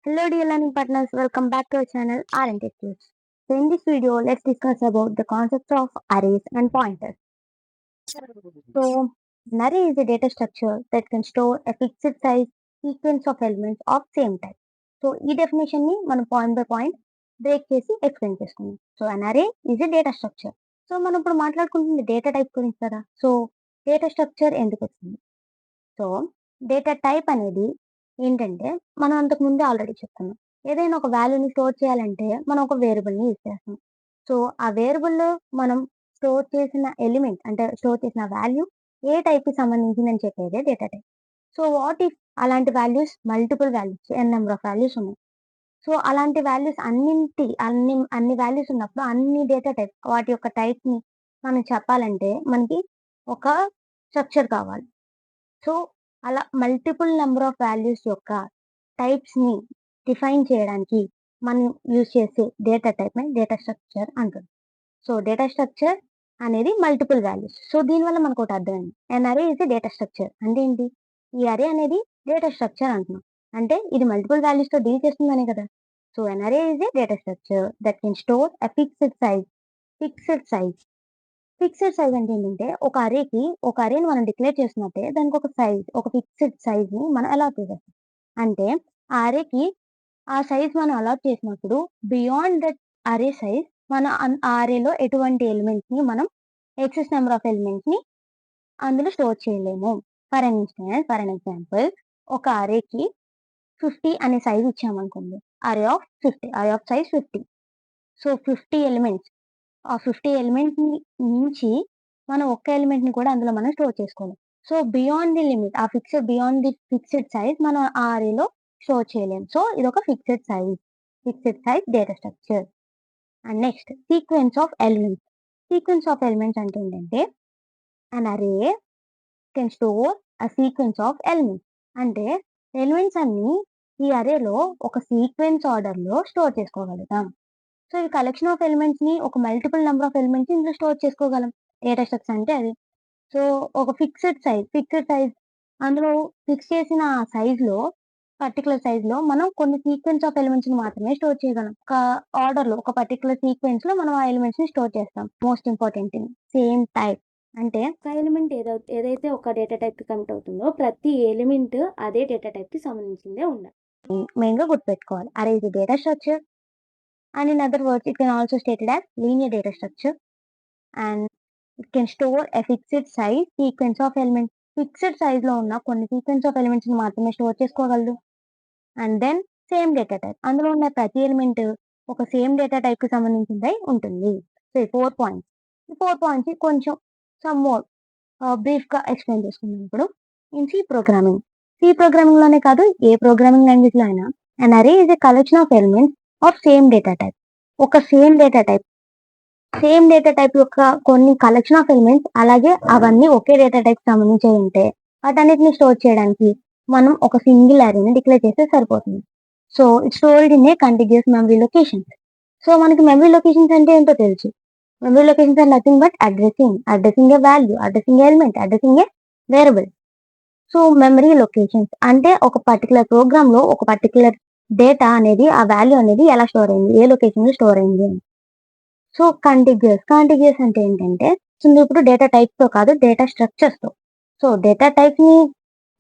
Hello dear learning partners, welcome back to our channel R&D Tips. So in this video, let's discuss about the concepts of arrays and pointers. So an array is a data structure that can store a fixed size sequence of elements of same type. So ఈ definition ని మనం point by point break చేసి explain చేసుకుందాం. So అన్ అరే is a data structure. So మనం ఇప్పుడు మాట్లాడుకుంటుంది data type గురించి కదా. సో డేటా స్ట్రక్చర్ ఎందుకు వచ్చింది? సో డేటా టైప్ అనేది ఏంటంటే మనం అంతకు ముందే ఆల్రెడీ చెప్తున్నాం. ఏదైనా ఒక వాల్యూని స్టోర్ చేయాలంటే మనం ఒక వేరియబుల్‌ని యూజ్ చేస్తాం. సో ఆ వేరియబుల్‌లో మనం స్టోర్ చేసిన ఎలిమెంట్ అంటే స్టోర్ చేసిన వాల్యూ ఏ టైప్‌కి సంబంధించిందని చెప్పేదే data type. So what if అలాంటి values multiple values n number of values ఉన్నాయి. సో అలాంటి వాల్యూస్ అన్ని వాల్యూస్ ఉన్నప్పుడు అన్ని డేటా టైప్ వాటి యొక్క టైప్‌ని మనం చెప్పాలంటే మనకి ఒక స్ట్రక్చర్ కావాలి. సో, అలా మల్టిపుల్ నంబర్ ఆఫ్ వాల్యూస్ యొక్క టైప్స్‌ని డిఫైన్ చేయడానికి మనం యూజ్ చేసే డేటా టైప్‌ని డేటా స్ట్రక్చర్ అంటారు. సో, డేటా స్ట్రక్చర్ అనేది మల్టిపుల్ వాల్యూస్. సో, దీనివల్ల మనకోటి అర్థమైంది. ఎన్ అరే ఈజ్ ఎ డేటా స్ట్రక్చర్. అంటే ఏంటి? ఈ అరే అనేది డేటా స్ట్రక్చర్ అంటున్నాం. అంటే ఇది మల్టిపుల్ వాల్యూస్‌తో డీల్ చేస్తుందనే కదా! సో, ఎన్ అరే is a data structure that can store a fixed size fixed size అంటే ఏంటంటే, ఒక అరేని మనం డిక్లేర్ చేస్తున్నట్టే దానికొక సైజ్, ఒక ఫిక్స్డ్ సైజ్‌ని మనం అలాట్ చేసేస్తాం. అంటే ఆ అరేకి ఆ సైజ్ మనం అలాట్ చేసినప్పుడు బియాండ్ దట్ అరే సైజ్ మన ఆ అరేలో ఎటువంటి ఎలిమెంట్స్‌ని మనం ఎక్సెస్ నంబర్ ఆఫ్ ఎలిమెంట్స్‌ని అందులో స్టోర్ చేయలేము. ఫర్ ఎన్ ఎగ్జాంపుల్ ఒక అరేకి 50 అనే సైజ్ ఇచ్చామనుకోండి. అరే ఆఫ్ సైజ్ 50. సో, 50 ఎలిమెంట్స్ ఆ 50 ఎలిమెంట్‌ని మించి మనం ఒక్క ఎలిమెంట్‌ని కూడా అందులో మనం స్టోర్ చేసుకోలేం. So, beyond the limit beyond the fixed size మనం ఆ అరేలో స్టోర్ చేయలేం. సో, ఇదొక fixed size data structure. And next sequence of elements అంటే ఏంటంటే, an array can store a sequence of elements. అంటే ఎలిమెంట్స్ అన్నీ ఈ అరేలో ఒక సీక్వెన్స్ ఆర్డర్‌లో స్టోర్ చేసుకోగలుగుతాం. సో, ఈ కలెక్షన్ ఆఫ్ ఎలిమెంట్స్‌ని ఒక మల్టిపుల్ నంబర్ ఆఫ్ ఎలిమెంట్స్‌ని ఇందులో స్టోర్ చేసుకోగలం. డేటా స్ట్రక్చర్ అంటే అది. సో, ఒక ఫిక్స్డ్ సైజ్ అందులో ఫిక్స్ చేసిన పర్టిక్యులర్ సైజ్‌లో మనం కొన్ని సీక్వెన్స్ ఆఫ్ ఎలిమెంట్స్‌ని మాత్రమే స్టోర్ చేయగలం. ఒక ఆర్డర్‌లో ఒక పర్టిక్యులర్ సీక్వెన్స్‌లో మనం ఆ ఎలిమెంట్స్‌ని స్టోర్ చేస్తాం. Most important thing same type. అంటే ఒక ఎలిమెంట్ ఏదైతే ఒక డేటా టైప్‌కి కనెక్ట్ అవుతుందో ప్రతి ఎలిమెంట్ అదే డేటా టైప్‌కి సంబంధించిందే ఉండాలి. మెయిన్‌గా గుర్తుపెట్టుకోవాలి. అరే is a data structure. And in other words, it can also stated as linear data structure, and it can store a fixed size sequence of elements. Fixed సైజ్‌లో ఉన్న కొన్ని సీక్వెన్స్ ఆఫ్ ఎలిమెంట్స్‌ని మాత్రమే స్టోర్ చేసుకోగలదు. And then same data type. అందులో ఉన్న ప్రతి element ఒక సేమ్ డేటా టైప్‌కి సంబంధించిందై ఉంటుంది. సో, ఈ 4 పాయింట్స్. ఈ 4 పాయింట్స్‌ని కొంచెం సమ్ మోర్ బ్రీఫ్‌గా ఎక్స్‌ప్లెయిన్ చేసుకుందాం ఇప్పుడు. ఇన్ సి ప్రోగ్రామింగ్‌లోనే కాదు ఏ ప్రోగ్రామింగ్ లాంగ్వేజ్‌లో అయినా అన్ అరే is a collection of elements of same data type. ఒక సేమ్ డేటా టైప్ యొక్క కొన్ని కలెక్షన్ ఆఫ్ ఎలిమెంట్స్ అలాగే అవన్నీ ఒకే డేటా టైప్‌కి సంబంధించినవి ఉంటే వాటన్నిటిని స్టోర్ చేయడానికి మనం ఒక సింగిల్ అరేని డిక్లేర్ చేస్తే సరిపోతుంది. So, it's stored in a contiguous memory locations. So, మనకి మెమరీ లొకేషన్స్ అంటే ఏంటో తెలుసు. Memory locations are nothing but addressing a value, addressing a element, addressing a variable. So, memory locations అంటే ఒక పర్టిక్యులర్ ప్రోగ్రామ్‌లో ఒక పర్టిక్యులర్ డేటా అనేది ఆ వాల్యూ అనేది ఎలా స్టోర్ అయింది, ఏ లొకేషన్‌లో స్టోర్ అయింది అని. సో, కాంటిగ్యూస్ అంటే ఏంటంటే ఇప్పుడు డేటా టైప్స్‌తో కాదు డేటా స్ట్రక్చర్స్‌తో. సో, డేటా టైప్‌ని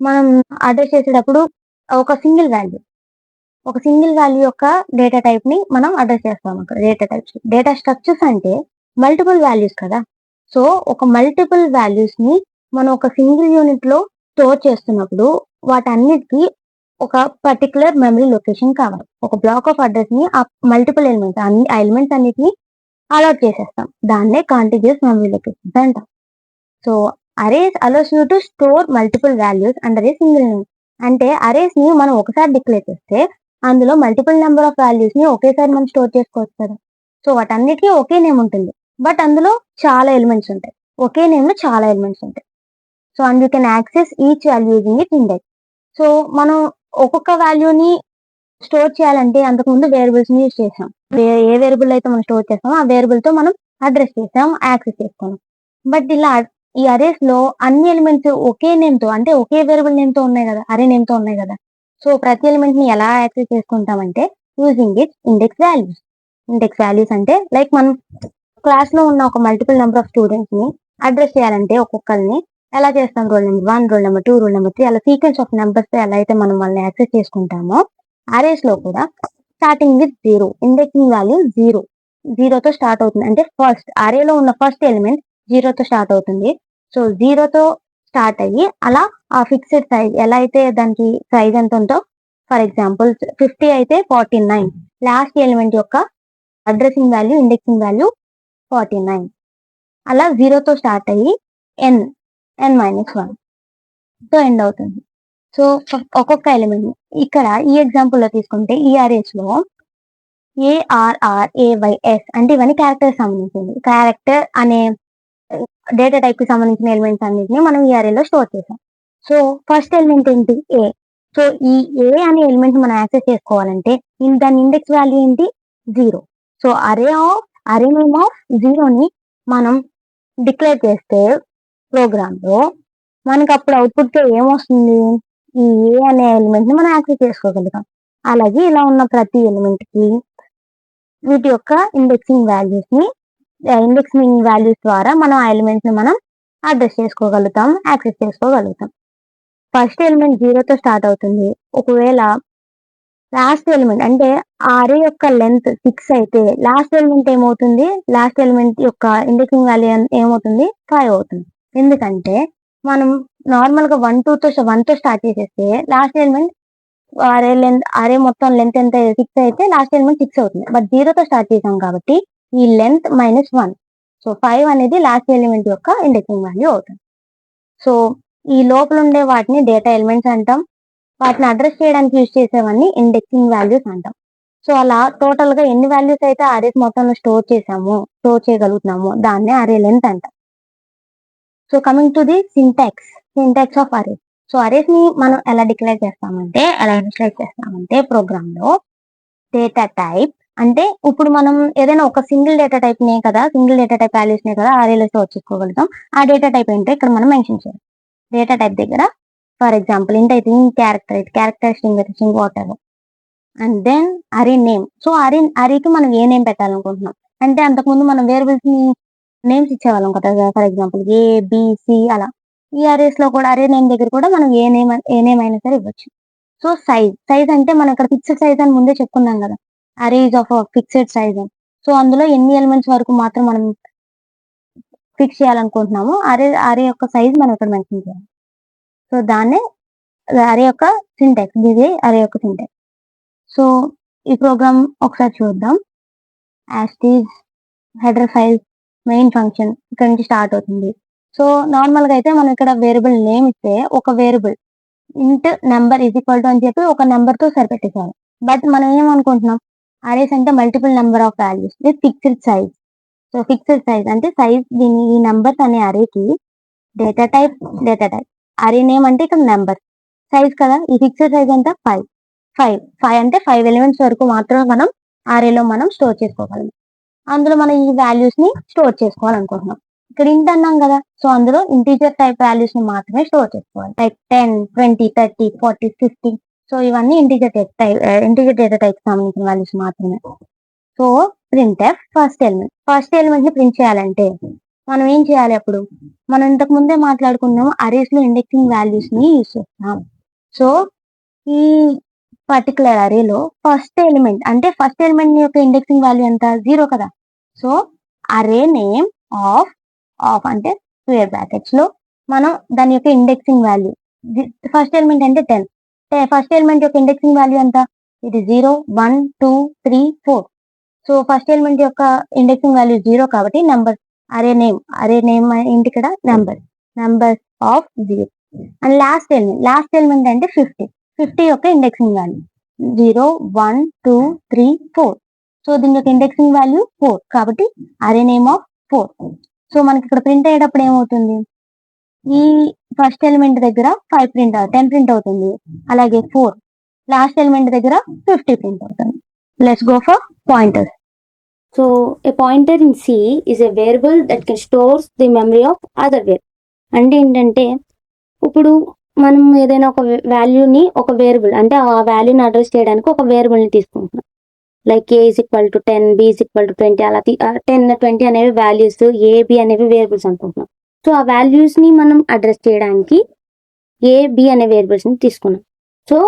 మనం అడ్రెస్ చేసేటప్పుడు ఒక సింగిల్ వాల్యూ, ఒక సింగిల్ వాల్యూ యొక్క డేటా టైప్‌ని మనం అడ్రెస్ చేస్తాం అక్కడ డేటా టైప్స్. డేటా స్ట్రక్చర్స్ అంటే మల్టిపుల్ వాల్యూస్ కదా! సో, ఒక మల్టిపుల్ వాల్యూస్‌ని మనం ఒక సింగిల్ యూనిట్‌లో స్టోర్ చేస్తున్నప్పుడు వాటన్నిటికి ఒక పర్టిక్యులర్ మెమరీ లొకేషన్ కావాలి. ఒక బ్లాక్ ఆఫ్ అడ్రెస్‌ని ఆ మల్టిపుల్ ఎలిమెంట్స్ ఆ ఎలిమెంట్స్ అన్నిటిని అలాట్ చేసేస్తాం. దాన్నే కాంటిగ్యూస్ మెమరీ లొకేషన్స్ అంటాం. So, arrays allows you to store multiple values under a single name. అంటే అరేస్‌ని మనం ఒకసారి డిక్లేర్ చేస్తే అందులో మల్టిపుల్ నంబర్ ఆఫ్ వాల్యూస్‌ని ఒకేసారి మనం స్టోర్ చేసుకోవచ్చు కదా! సో, వాటన్నిటికి ఒకే నేమ్ ఉంటుంది. బట్ అందులో చాలా ఎలిమెంట్స్ ఉంటాయి. ఒకే నేమ్‌లో చాలా ఎలిమెంట్స్ ఉంటాయి. So, and you can access each value using it index. So, మనం ఒక్కొక్క వాల్యూని స్టోర్ చేయాలంటే అంతకుముందు వేరియబుల్స్‌ని యూజ్ చేసాం. ఏ వేరియబుల్ అయితే మనం స్టోర్ చేస్తామో ఆ వేరియబుల్‌తో మనం అడ్రెస్ చేసాం, యాక్సెస్ చేసుకున్నాం. బట్ ఇలా ఈ అరేస్‌లో అన్ని ఎలిమెంట్స్ ఒకే నేమ్‌తో అంటే ఒకే వేరియబుల్ నేమ్‌తో ఉన్నాయి గదా! అరే నేమ్‌తో ఉన్నాయి గదా! సో ప్రతి ఎలిమెంట్ ని ఎలా యాక్సెస్ చేసుకుంటామంటే యూజింగ్ ఇట్ ఇండెక్స్ వాల్యూస్ అంటే లైక్ మనం క్లాస్ లో ఉన్న ఒక మల్టిపుల్ నెంబర్ ఆఫ్ స్టూడెంట్స్ ని అడ్రస్ చేయాలంటే ఒక్కొక్కరిని ఎలా చేస్తాం, roll number 1, roll number 2, roll number 3 అలా సీక్వెన్స్ ఆఫ్ నెంబర్స్ తో ఎలా అయితే మనం వాళ్ళని యాక్సెస్ చేసుకుంటామో అరేస్ లో కూడా స్టార్టింగ్ విత్ 0, ఇండెక్సింగ్ వాల్యూ 0 తో స్టార్ట్ అవుతుంది. అంటే ఫస్ట్ అరేలో ఉన్న ఫస్ట్ ఎలిమెంట్ 0 తో స్టార్ట్ అవుతుంది. సో 0 తో స్టార్ట్ అయ్యి అలా ఆ ఫిక్స్డ్ సైజ్ ఎలా అయితే దానికి సైజ్ ఎంత ఉందో, ఫర్ ఎగ్జాంపుల్ 50 అయితే 49, లాస్ట్ ఎలిమెంట్ యొక్క అడ్రసింగ్ వాల్యూ ఇండెక్సింగ్ వాల్యూ 49, అలా 0 తో స్టార్ట్ అయ్యి n-1 తో ఎండ్ అవుతుంది. సో ఒక్కొక్క ఎలిమెంట్ ఇక్కడ ఈ ఎగ్జాంపుల్ లో తీసుకుంటే ఈ అరేస్ లో ARR AYS అంటే ఇవన్నీ క్యారెక్టర్ సంబంధించింది. క్యారెక్టర్ అనే డేటా టైప్ కి సంబంధించిన ఎలిమెంట్స్ అన్నిటిని మనం ఈ అరేలో స్టోర్ చేసాం. సో ఫస్ట్ ఎలిమెంట్ ఏంటి, ఏ. సో ఈ ఏ అనే ఎలిమెంట్ మనం యాక్సెస్ చేసుకోవాలంటే దాని ఇండెక్స్ వాల్యూ ఏంటి, 0. సో అరే నేమ్ ఆఫ్ 0ని మనం డిక్లేర్ చేస్తే ప్రోగ్రామ్ లో మనకి అప్పుడు అవుట్పుట్ గా ఏమొస్తుంది, ఈ ఏ అనే ఎలిమెంట్ ని మనం యాక్సెస్ చేసుకోగలుగుతాం. అలాగే ఇలా ఉన్న ప్రతి ఎలిమెంట్ కి వీటి యొక్క ఇండెక్సింగ్ వాల్యూస్ ద్వారా మనం ఆ ఎలిమెంట్ ని మనం అడ్రస్ చేసుకోగలుగుతాం, యాక్సెస్ చేసుకోగలుగుతాం. ఫస్ట్ ఎలిమెంట్ 0 తో స్టార్ట్ అవుతుంది. ఒకవేళ లాస్ట్ ఎలిమెంట్ అంటే ఆ అరే యొక్క లెంత్ 6 అయితే లాస్ట్ ఎలిమెంట్ ఏమవుతుంది, లాస్ట్ ఎలిమెంట్ యొక్క ఇండెక్సింగ్ వాల్యూ ఏమవుతుంది, 5 అవుతుంది. ఎందుకంటే మనం నార్మల్ గా 1 తో స్టార్ట్ చేసేస్తే లాస్ట్ ఎలిమెంట్ అరే మొత్తం లెంత్ ఎంత 6 అయితే లాస్ట్ ఎలిమెంట్ 6 అవుతుంది. బట్ 0 తో స్టార్ట్ చేసాం కాబట్టి ఈ లెంత్ -1, సో 5 అనేది లాస్ట్ ఎలిమెంట్ యొక్క ఇండెక్సింగ్ వాల్యూ అవుతుంది. సో ఈ లోపల ఉండే వాటిని డేటా ఎలిమెంట్స్ అంటాం. వాటిని అడ్రస్ చేయడానికి యూజ్ చేసేవన్నీ ఇండెక్సింగ్ వాల్యూస్ అంటాం. సో అలా టోటల్ గా ఎన్ని వాల్యూస్ అయితే అరేస్ మొత్తంలో స్టోర్ చేయగలుగుతున్నామో దాన్నే అరే లెంత్ అంటాం. So coming to the syntax of arrays. So arrays ని మనం ఎలా ఇనిషియలైజ్ చేస్తామంటే ప్రోగ్రామ్ లో డేటా టైప్ అంటే ఇప్పుడు మనం ఏదైనా ఒక సింగిల్ డేటా టైప్ వాల్యూస్ నే కదా అరేలో స్టోర్ చేసుకోగలుగుతాం. ఆ డేటా టైప్ ఏంటో ఇక్కడ మనం మెన్షన్ చేయాలి. డేటా టైప్ దగ్గర ఫర్ ఎగ్జాంపుల్ ఇంట్ అయితే character string water and then array name. So అరేకి మనం ఏ నేమ్ పెట్టాలనుకుంటున్నాం అంటే అంతకుముందు మనం వేరియబుల్స్ ని నేమ్స్ ఇచ్చేవాళ్ళం కదా, ఫర్ ఎగ్జాంపుల్ ABC అలా. ఈ అరేస్ లో కూడా అరే నేమ్ దగ్గర కూడా మనం ఏ నేమ్ అయినా సరే ఇవ్వచ్చు. సో సైజ్ అంటే మనం ఇక్కడ ఫిక్స్డ్ సైజ్ అని ముందే చెప్పుకున్నాం కదా, అరేస్ ఆఫ్ ఫిక్స్డ్ సైజ్ అని. సో అందులో ఎన్ని ఎలిమెంట్స్ వరకు మాత్రం మనం ఫిక్స్ చేయాలనుకుంటున్నామో అరే యొక్క సైజ్ మనం ఇక్కడ మెన్షన్ చేయాలి. సో దాన్నే అరే యొక్క సింటాక్స్, ఇది అరే యొక్క సింటాక్స్. సో ఈ ప్రోగ్రామ్ ఒకసారి చూద్దాం. యాస్టీజ్ హెడర్ ఫైల్ మెయిన్ ఫంక్షన్ ఇక్కడ నుంచి స్టార్ట్ అవుతుంది. సో నార్మల్ గా అయితే మనం ఇక్కడ వేరియబుల్ నేమ్ ఇస్తే ఒక వేరియబుల్ ఇంట్ నెంబర్ ఈజ్ ఈక్వల్ టు అని చెప్పి ఒక నెంబర్ తో సరిపెట్టేసారు. బట్ మనం ఏమనుకుంటున్నాం, అరేస్ అంటే multiple number of values with fixed size. So fixed size అంటే సైజ్ ఈ నెంబర్స్ అనే అరేకి డేటా టైప్ అరే నేమ్ అంటే ఇక్కడ నెంబర్ సైజ్ కదా, ఈ ఫిక్స్డ్ సైజ్ అంటే 5 అంటే 5 ఎలిమెంట్స్ వరకు మాత్రమే మనం అరేలో మనం స్టోర్ చేసుకోగలం. అందులో మనం ఈ వాల్యూస్ ని స్టోర్ చేసుకోవాలనుకుంటున్నాం. ఇక్కడ ఇంట్ అన్నాం కదా, సో అందులో ఇంటీజర్ టైప్ వాల్యూస్ ని మాత్రమే స్టోర్ చేసుకోవాలి. లైక్ 10, 20, 30, 40, 50. సో ఇవన్నీ ఇంటీజర్ డేటా టైప్ సంబంధించిన వాల్యూస్ మాత్రమే. సో printf ఫస్ట్ ఎలిమెంట్ ని ప్రింట్ చేయాలంటే మనం ఏం చేయాలి, అప్పుడు మనం ఇంతకు ముందే మాట్లాడుకున్నాం అరేస్ లో ఇండెక్సింగ్ వాల్యూస్ ని యూజ్ చేస్తాం. సో ఈ పర్టికులర్ అరేలో ఫస్ట్ ఎలిమెంట్ యొక్క ఇండెక్సింగ్ వాల్యూ ఎంత, 0 కదా. సో అరే నేమ్ ఆఫ్ అంటే స్క్వేర్ బ్రాకెట్స్ లో మనం దాని యొక్క ఇండెక్సింగ్ వాల్యూ, ఫస్ట్ ఎలిమెంట్ అంటే 10, ఫస్ట్ ఎలిమెంట్ యొక్క ఇండెక్సింగ్ వాల్యూ ఎంత, ఇది 0, 1, 2, 3, 4. సో ఫస్ట్ ఎలిమెంట్ యొక్క ఇండెక్సింగ్ వాల్యూ 0 కాబట్టి నెంబర్ అరే నేమ్ ఏంటి ఇక్కడ number of 0. And last element అంటే 50 యొక్క ఇండెక్సింగ్ వాల్యూ 0, 1, 2, 3, 4. సో దీని యొక్క ఇండెక్సింగ్ వాల్యూ 4 కాబట్టి అరే నేమ్ ఆఫ్ 4. సో మనకి ఇక్కడ ప్రింట్ అయ్యేటప్పుడు ఏమవుతుంది, ఈ ఫస్ట్ ఎలిమెంట్ దగ్గర 10 ప్రింట్ అవుతుంది, అలాగే 4 లాస్ట్ ఎలిమెంట్ దగ్గర 50 ప్రింట్ అవుతుంది. Let's go for pointers. So a pointer in C is a variable that can stores the memory of other variable. అంటే ఏంటంటే ఇప్పుడు మనం ఏదైనా ఒక వాల్యూని ఒక వేరియబుల్ అంటే ఆ వాల్యూని అడ్రస్ చేయడానికి ఒక వేరియబుల్ని తీసుకుంటున్నాం. Like a is equal to 10, b is equal to 20, అలా 10, 20 అనేవి వాల్యూస్, ఏ బి అనేవి వేరియబుల్స్ అనుకుంటున్నాం. సో ఆ వాల్యూస్ని మనం అడ్రస్ చేయడానికి ఏ బి అనే వేరియబుల్స్ని తీసుకున్నాం. సో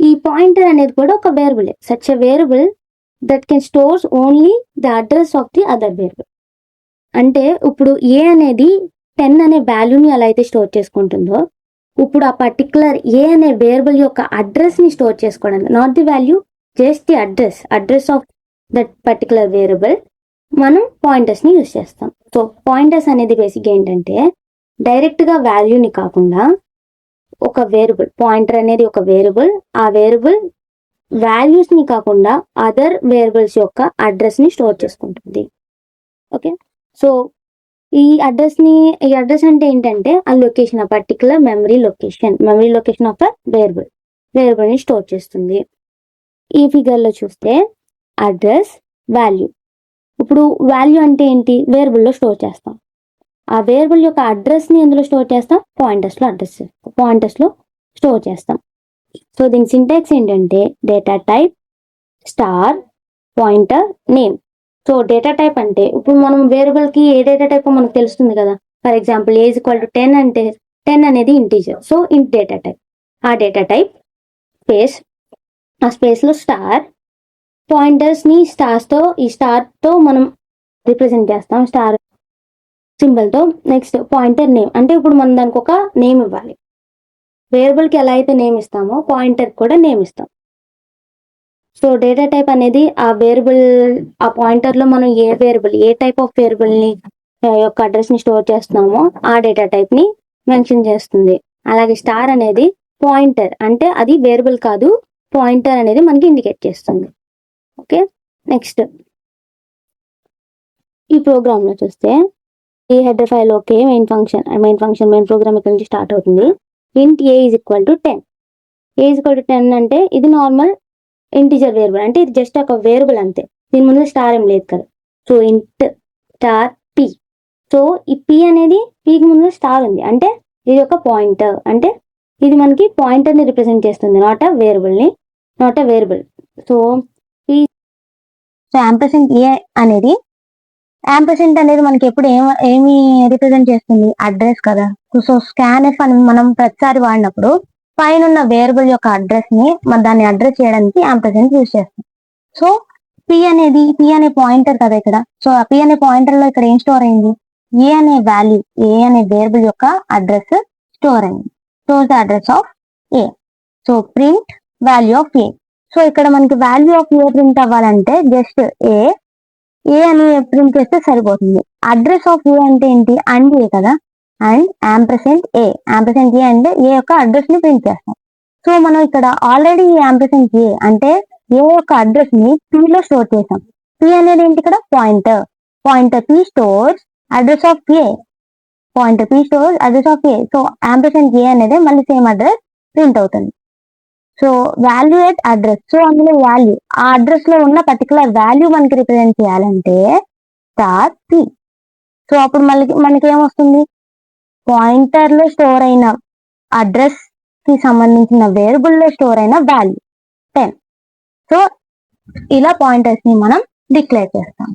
ఈ పాయింటర్ అనేది కూడా ఒక variable. Such a variable that can stores only the address of the other variable. అంటే ఇప్పుడు ఏ అనేది 10 అనే వాల్యూని ఎలా అయితే స్టోర్ చేసుకుంటుందో, ఇప్పుడు ఆ పర్టికులర్ ఏ అనే వేరియబుల్ యొక్క అడ్రస్ని స్టోర్ చేసుకోవడానికి, not the value, just the address of that particular variable మనం పాయింటర్స్ని యూజ్ చేస్తాం. సో పాయింటర్స్ అనేది బేసిక్గా ఏంటంటే డైరెక్ట్గా వాల్యూని కాకుండా ఒక వేరియబుల్, పాయింటర్ అనేది ఒక వేరియబుల్, ఆ వేరియబుల్ వాల్యూస్ని కాకుండా అదర్ వేరియబుల్స్ యొక్క అడ్రస్ని స్టోర్ చేసుకుంటుంది. ఓకే, సో ఈ అడ్రస్ అంటే ఏంటంటే ఆ లొకేషన్, ఆ particular memory location of a వేరియబుల్ని స్టోర్ చేస్తుంది. ఈ ఫిగర్లో చూస్తే అడ్రస్, వాల్యూ. ఇప్పుడు వాల్యూ అంటే ఏంటి? వేరియబుల్లో స్టోర్ చేస్తాం. ఆ వేరియబుల్ యొక్క అడ్రస్ని ఎందులో స్టోర్ చేస్తాం? పాయింటర్స్లో స్టోర్ చేస్తాం. సో దీని సింటాక్స్ ఏంటంటే data type star pointer name. So data type అంటే ఇప్పుడు మనం వేరియబుల్కి ఏ డేటా టైప్ మనకు తెలుస్తుంది కదా. For example A is equal to 10 అంటే 10 అనేది ఇంటీజర్. సో ఇంట్ డేటా టైప్. ఆ డేటా టైప్ స్పేస్, ఆ స్పేస్లో స్టార్, పాయింటర్స్ని ఈ స్టార్తో మనం రిప్రజెంట్ చేస్తాం, స్టార్ సింబల్తో. నెక్స్ట్ పాయింటర్ నేమ్ అంటే ఇప్పుడు మనం దానికి ఒక నేమ్ ఇవ్వాలి. వేరియబుల్కి ఎలా అయితే నేమ్ ఇస్తామో పాయింటర్ కూడా నేమ్ ఇస్తాం. సో డేటా టైప్ అనేది ఆ వేరియబుల్, ఆ పాయింటర్లో మనం ఏ టైప్ ఆఫ్ వేరియబుల్ని యొక్క అడ్రస్ని స్టోర్ చేస్తున్నామో ఆ డేటా టైప్ని మెన్షన్ చేస్తుంది. అలాగే స్టార్ అనేది పాయింటర్, అంటే అది వేరియబుల్ కాదు, పాయింటర్ అనేది మనకి ఇండికేట్ చేస్తుంది. ఓకే, నెక్స్ట్ ఈ ప్రోగ్రామ్లో చూస్తే ఈ header file okay, main program ఇక్కడ నుంచి స్టార్ట్ అవుతుంది. Int a is equal to 10. A is equal to 10 అంటే ఇది నార్మల్ ఇంటిజర్ వేరియబుల్, అంటే ఇది జస్ట్ ఒక వేరియబుల్ అంతే, దీని ముందు స్టార్ ఏం లేదు కదా. సో ఇంట్ స్టార్ పి. సో ఈ పి అనేది పికి ముందు స్టార్ ఉంది, అంటే ఇది ఒక పాయింటర్, అంటే ఇది మనకి పాయింటర్ని రిప్రజెంట్ చేస్తుంది, not a variable. So p, so ampersand a అనేది, యాంపర్సెంట్ అనేది మనకి ఎప్పుడు ఏమి రిప్రజెంట్ చేస్తుంది? అడ్రస్ కదా. సో స్కాన్ఎఫ్ అని మనం ప్రతిసారి వాడినప్పుడు పైన ఉన్న వేరియబుల్ యొక్క అడ్రస్ని దాన్ని అడ్రస్ చేయడానికి యాంపర్సెంట్ యూజ్ చేస్తాం. సో పి అనే పాయింటర్ కదా ఇక్కడ. సో ఆ పి అనే పాయింటర్లో ఇక్కడ ఏం స్టోర్ అయింది? ఏ అనే వేరియబుల్ యొక్క అడ్రస్ స్టోర్ అయింది. Store the address of a. So print value of a. So ఇక్కడ మనకి వాల్యూ ఆఫ్ ఏ ప్రింట్ అవ్వాలంటే జస్ట్ ఏ అని ప్రింట్ చేస్తే సరిపోతుంది. అడ్రస్ ఆఫ్ ఏ అంటే ఏంటి? అండ్ ఏ కదా. అండ్ యాంపర్సెంట్ ఏ అంటే ఏ యొక్క అడ్రస్ ని ప్రింట్ చేస్తాం. సో మనం ఇక్కడ ఆల్రెడీ యాంపర్సెంట్ ఏ అంటే ఏ యొక్క అడ్రస్ ని పి లో స్టోర్ చేసాం. పి అనేది ఏంటి? ఇక్కడ pointer p stores address of a. So ampersand a అనేది మళ్ళీ సేమ్ అడ్రస్ ప్రింట్ అవుతుంది. So value at address. So అందులో వాల్యూ, ఆ అడ్రస్ లో ఉన్న పర్టికులర్ వాల్యూ మనకి రిప్రజెంట్ చేయాలంటే స్టార్ పి. సో అప్పుడు మనకి ఏమొస్తుంది? పాయింటర్ లో స్టోర్ అయిన అడ్రస్ కి సంబంధించిన వేరియబుల్ లో స్టోర్ అయిన వాల్యూ 10. సో ఇలా పాయింటర్స్ ని మనం డిక్లేర్ చేస్తాం.